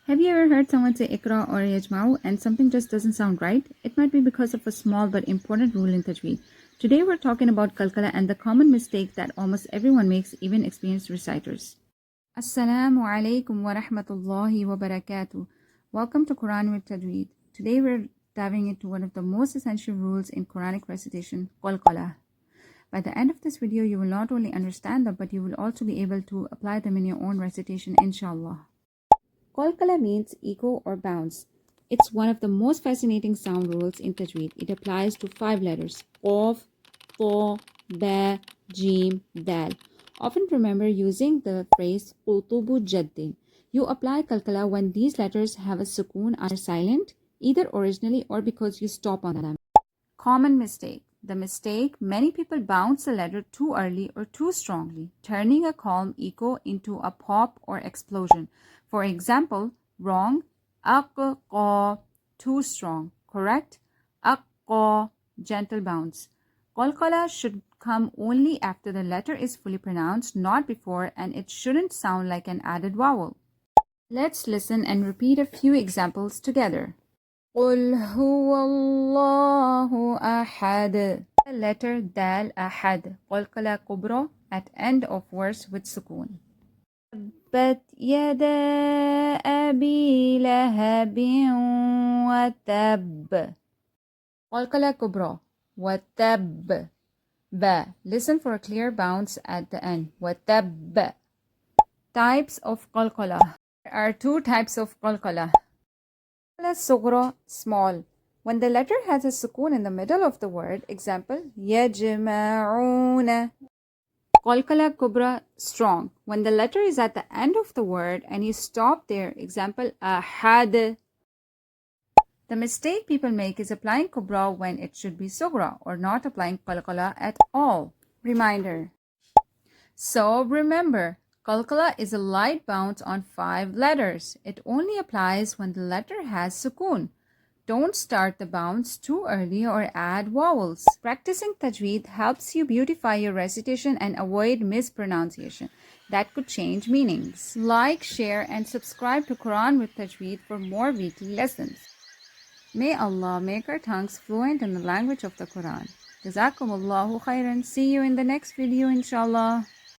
Have you ever heard someone say Ikra or Yajma'u and something just doesn't sound right? It might be because of a small but important rule in Tajweed. Today we're talking about Qalqalah and the common mistake that almost everyone makes, even experienced reciters. Assalamu alaikum wa rahmatullahi wa barakatuh. Welcome to Quran with Tajweed. Today we're diving into one of the most essential rules in Quranic recitation, Qalqalah. By the end of this video, you will not only understand them, but you will also be able to apply them in your own recitation, inshallah. Qalqalah means echo or bounce. It's one of the most fascinating sound rules in Tajweed. It applies to 5 letters: Qaf, Ta, Ba, Jim, Dal. Often remember using the phrase Qutubu Jaddin. You apply Qalqalah when these letters have a sukoon, are silent, either originally or because you stop on them. Common mistake. The mistake: many people bounce a letter too early or too strongly, turning a calm echo into a pop or explosion. For example, wrong, aqqa, too strong. Correct, aqqa, gentle bounce. Qalqalah should come only after the letter is fully pronounced, not before, and it shouldn't sound like an added vowel. Let's listen and repeat a few examples together. قل هو الله أحد. The letter dal ahad. Qalqalah kubra at end of verse with sukoon. تبت يدا أبي لهب وتب. Qalqalah kubra. وتب. Ba. Listen for a clear bounce at the end. وتب. Types of Qalqalah. There are 2 types of Qalqalah. Sughra, small. When the letter has a sukoon in the middle of the word, example, yajma'una. Qalqalah Kubra, strong. When the letter is at the end of the word and you stop there, example, ahad. The mistake people make is applying Kubra when it should be Sughra, or not applying Qalqalah at all. Reminder. So remember, Qalqalah is a light bounce on 5 letters. It only applies when the letter has sukoon. Don't start the bounce too early or add vowels. Practicing Tajweed helps you beautify your recitation and avoid mispronunciation that could change meanings. Like, share, and subscribe to Quran with Tajweed for more weekly lessons. May Allah make our tongues fluent in the language of the Quran. Jazakumullahu khairan. See you in the next video, inshallah.